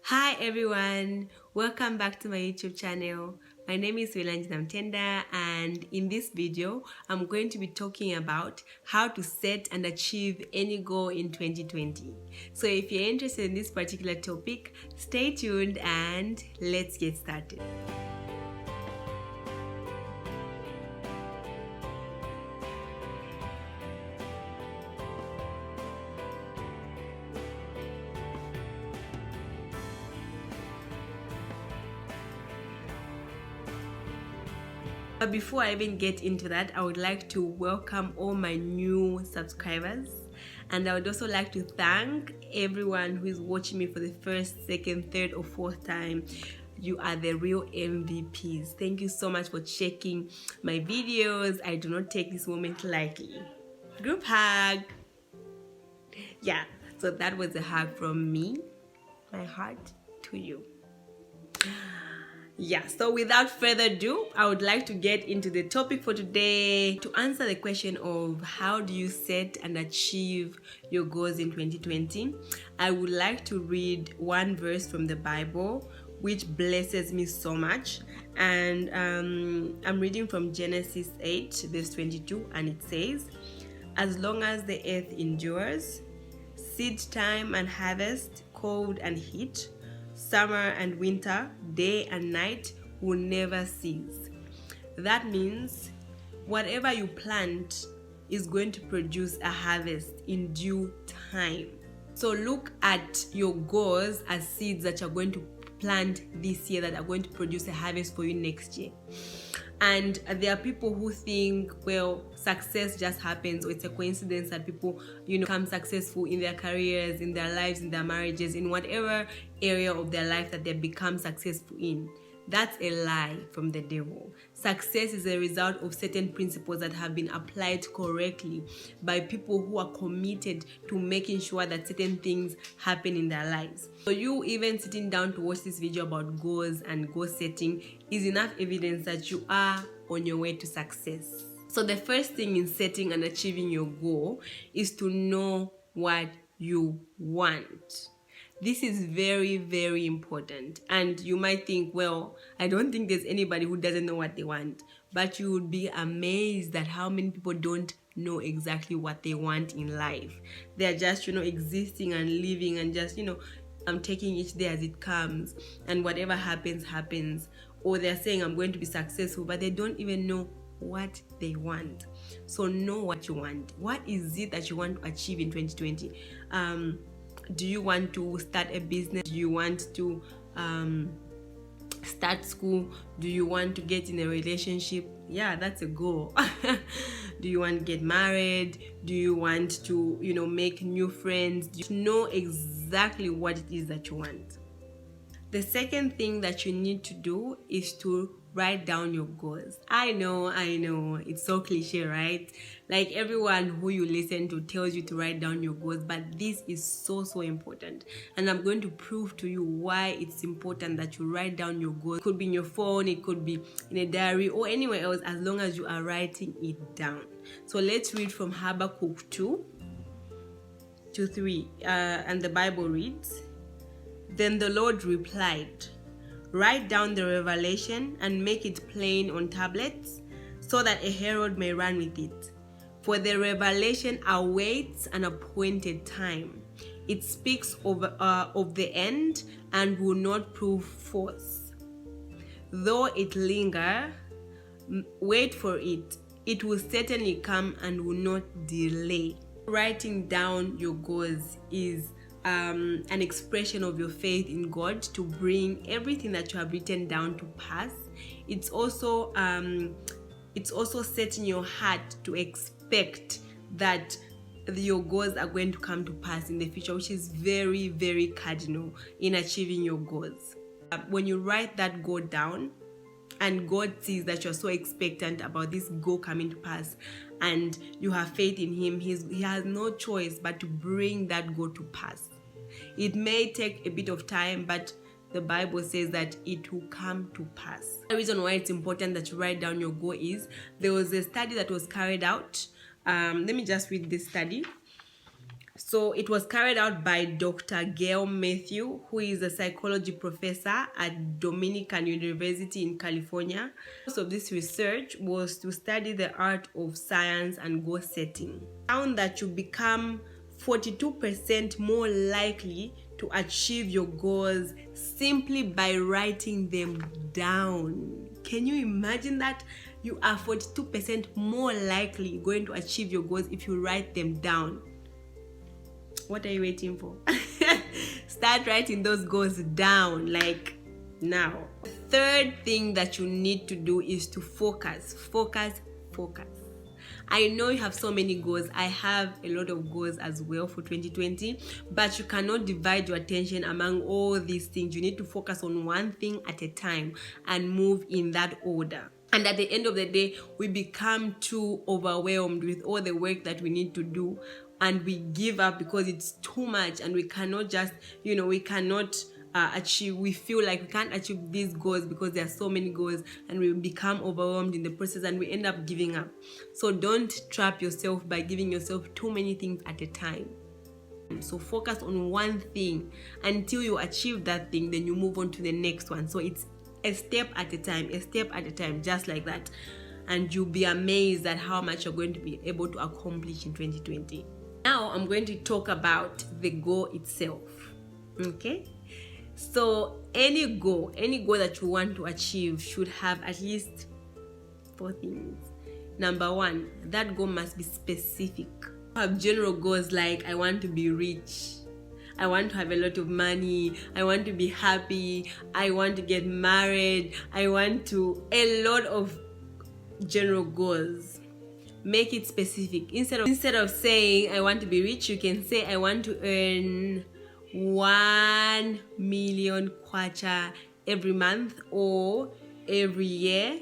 Hi everyone, welcome back to my YouTube channel. My name is Suwilanjinamutenda, and in this video I'm going to be talking about how to set and achieve any goal in 2020. So if you're interested in this particular topic, stay tuned and let's get started. But before I even get into that, I would like to welcome all my new subscribers, and I would also like to thank everyone who is watching me for the first, second, third or fourth time. You are the real MVPs. Thank you so much for checking my videos. I do not take this moment lightly. Group hug. Yeah, so that was a hug from me, my heart to you. Yeah, so without further ado, I would like to get into the topic for today to answer the question of how do you set and achieve your goals in 2020. I would like to read one verse from the Bible which blesses me so much, and I'm reading from Genesis 8 verse 22, and it says, "As long as the earth endures, seed time and harvest, cold and heat, summer and winter, day and night will never cease." That means whatever you plant is going to produce a harvest in due time. So look at your goals as seeds that you're going to plant this year that are going to produce a harvest for you next year. And there are people who think, well, success just happens, or it's a coincidence that people, become successful in their careers, in their lives, in their marriages, in whatever area of their life that they become successful in. That's a lie from the devil. Success is a result of certain principles that have been applied correctly by people who are committed to making sure that certain things happen in their lives. So you even sitting down to watch this video about goals and goal setting is enough evidence that you are on your way to success. So the first thing in setting and achieving your goal is to know what you want. This is very, very important. And you might think, well, I don't think there's anybody who doesn't know what they want. But you would be amazed at how many people don't know exactly what they want in life. They're just, existing and living and just, I'm taking each day as it comes. And whatever happens, happens. Or they're saying, I'm going to be successful, but they don't even know what they want. So know what you want. What is it that you want to achieve in 2020? Do you want to start a business? Do you want to start school? Do you want to get in a relationship? Yeah, that's a goal. Do you want to get married? Do you want to, make new friends? Do you know exactly what it is that you want? The second thing that you need to do is to write down your goals. I know, it's so cliche, right? Like everyone who you listen to tells you to write down your goals, but this is so important. And I'm going to prove to you why it's important that you write down your goals. It could be in your phone, it could be in a diary or anywhere else, as long as you are writing it down. So let's read from Habakkuk 2:3, and the Bible reads, "Then the Lord replied, write down the revelation and make it plain on tablets, so that a herald may run with it. For the revelation awaits an appointed time. It speaks of the end and will not prove false. Though it linger, wait for it. It will certainly come and will not delay." Writing down your goals is an expression of your faith in God to bring everything that you have written down to pass. It's also setting your heart to expect that your goals are going to come to pass in the future, which is very, very cardinal in achieving your goals. When you write that goal down, and God sees that you're so expectant about this goal coming to pass, and you have faith in Him, He has no choice but to bring that goal to pass. It may take a bit of time, but the Bible says that it will come to pass. The reason why it's important that you write down your goal is there was a study that was carried out. Let me just read this study. So it was carried out by Dr. Gail Matthew, who is a psychology professor at Dominican University in California. Most of this research was to study the art of science and goal setting. Found that you become 42% more likely to achieve your goals simply by writing them down. Can you imagine that? You are 42% more likely going to achieve your goals if you write them down. What are you waiting for? Start writing those goals down, like now. Third thing that you need to do is to focus. I know you have so many goals. I have a lot of goals as well for 2020, but you cannot divide your attention among all these things. You need to focus on one thing at a time and move in that order. And at the end of the day, we become too overwhelmed with all the work that we need to do, and we give up because it's too much, and we cannot just, we cannot we feel like we can't achieve these goals because there are so many goals, and we become overwhelmed in the process and we end up giving up. So don't trap yourself by giving yourself too many things at a time. So focus on one thing until you achieve that thing, then you move on to the next one. So it's a step at a time, just like that. And you'll be amazed at how much you're going to be able to accomplish in 2020. Now I'm going to talk about the goal itself. Okay? So any goal that you want to achieve should have at least 4 things. Number 1, that goal must be specific. I have general goals like I want to be rich, I want to have a lot of money, I want to be happy, I want to get married, a lot of general goals. Make it specific. Instead of saying I want to be rich, you can say I want to earn 1 million kwacha every month or every year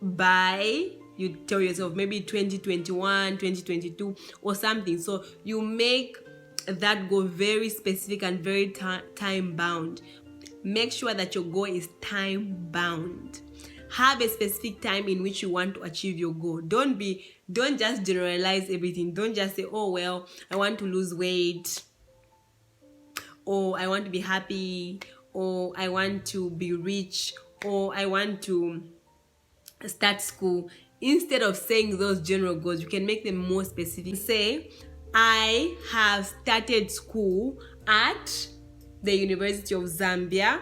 by, you tell yourself, maybe 2021, 2022 or something. So you make that goal very specific and very time bound. Make sure that your goal is time bound. Have a specific time in which you want to achieve your goal. Don't just generalize everything. Don't just say, oh well, I want to lose weight, or I want to be happy, or I want to be rich, or I want to start school. Instead of saying those general goals, you can make them more specific. Say, I have started school at the University of Zambia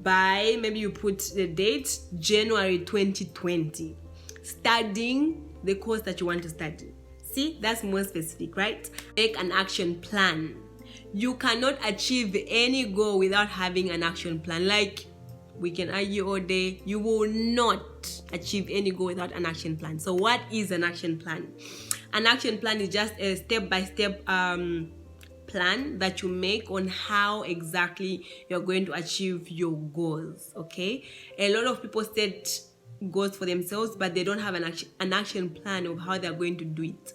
by, maybe you put the date, January 2020, studying the course that you want to study. See, that's more specific, right? Make an action plan. You cannot achieve any goal without having an action plan. Like, we can argue all day, you will not achieve any goal without an action plan. So what is an action plan? An action plan is just a step-by-step plan that you make on how exactly you're going to achieve your goals. Okay, a lot of people set goals for themselves, but they don't have an action plan of how they're going to do it.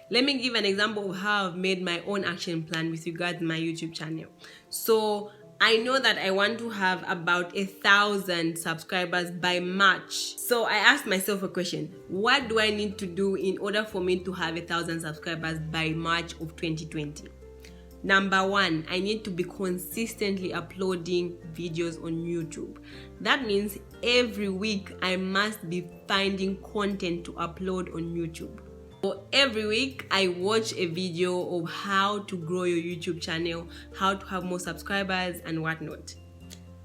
Let me give an example of how I've made my own action plan with regards to my YouTube channel. So I know that I want to have about 1,000 subscribers by March. So I asked myself a question: what do I need to do in order for me to have 1,000 subscribers by March of 2020? Number 1, I need to be consistently uploading videos on YouTube. That means every week I must be finding content to upload on YouTube. So every week I watch a video of how to grow your YouTube channel, how to have more subscribers and whatnot.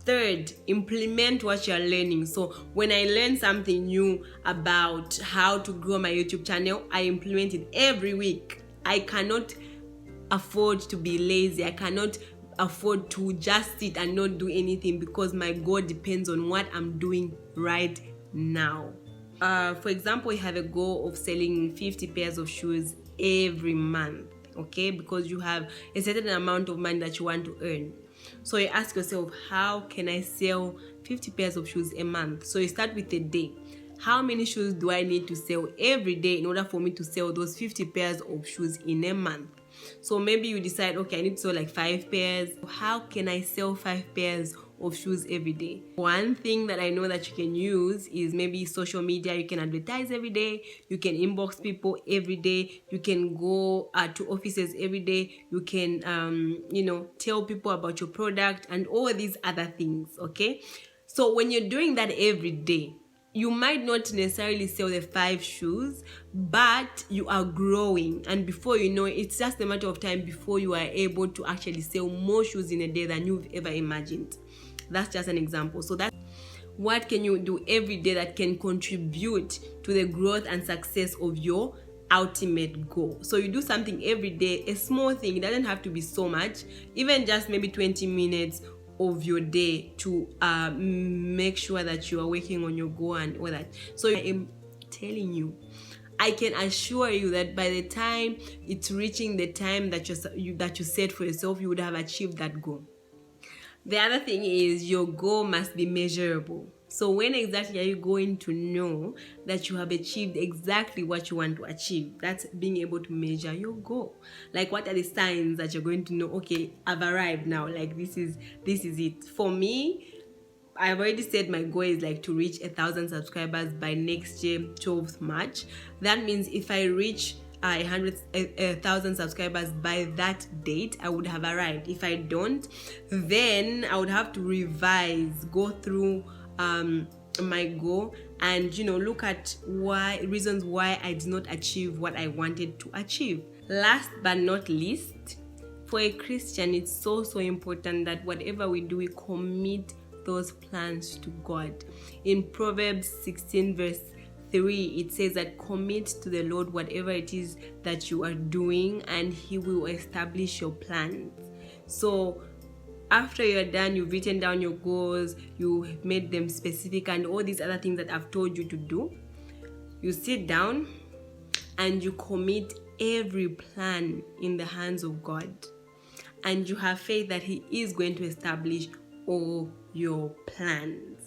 Third, implement what you're learning. So when I learn something new about how to grow my YouTube channel, I implement it every week. I cannot afford to be lazy. I cannot afford to just sit and not do anything, because my goal depends on what I'm doing right now. For example, you have a goal of selling 50 pairs of shoes every month, okay? Because you have a certain amount of money that you want to earn. So you ask yourself, how can I sell 50 pairs of shoes a month? So you start with a day. How many shoes do I need to sell every day in order for me to sell those 50 pairs of shoes in a month? So maybe you decide, okay, I need to sell like 5 pairs. How can I sell 5 pairs of shoes every day. One thing that I know that you can use is maybe social media. You can advertise every day, you can inbox people every day, you can go to offices every day, you can tell people about your product and all these other things. Okay, so when you're doing that every day, you might not necessarily sell the 5 shoes, but you are growing, and before you know it, it's just a matter of time before you are able to actually sell more shoes in a day than you've ever imagined. That's just an example. So that's what can you do every day that can contribute to the growth and success of your ultimate goal. So you do something every day, a small thing. It doesn't have to be so much, even just maybe 20 minutes of your day to make sure that you are working on your goal and all that. So I am telling you, I can assure you that by the time it's reaching the time that you set for yourself, you would have achieved that goal. The other thing is your goal must be measurable. So when exactly are you going to know that you have achieved exactly what you want to achieve? That's being able to measure your goal. Like, what are the signs that you're going to know, okay, I've arrived now, like this is it. For me, I've already said my goal is like to reach 1,000 subscribers by next year, 12th March. That means if I reach 1,000 subscribers by that date, I would have arrived. If I don't, then I would have to revise, go through my goal and look at reasons why I did not achieve what I wanted to achieve. Last but not least, for a Christian, it's so important that whatever we do, we commit those plans to God. In Proverbs 16 verse 3, it says that commit to the Lord whatever it is that you are doing, and He will establish your plans. So after you're done, you've written down your goals, you've made them specific, and all these other things that I've told you to do, you sit down and you commit every plan in the hands of God, and you have faith that He is going to establish all your plans.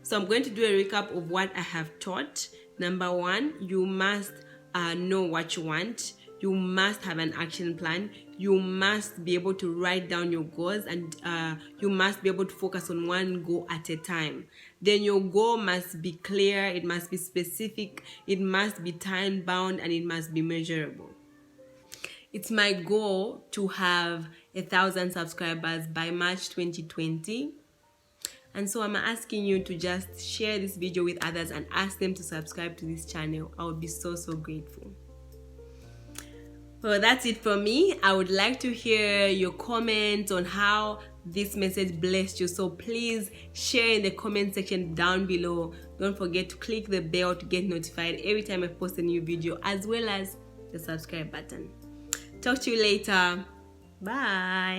So I'm going to do a recap of what I have taught. Number 1, you must know what you want. You must have an action plan. You must be able to write down your goals, and you must be able to focus on one goal at a time. Then your goal must be clear, it must be specific, it must be time bound, and it must be measurable. It's my goal to have 1,000 subscribers by March 2020. And so I'm asking you to just share this video with others and ask them to subscribe to this channel. I would be so grateful. Well, that's it for me. I would like to hear your comments on how this message blessed you. So please share in the comment section down below. Don't forget to click the bell to get notified every time I post a new video, as well as the subscribe button. Talk to you later. Bye.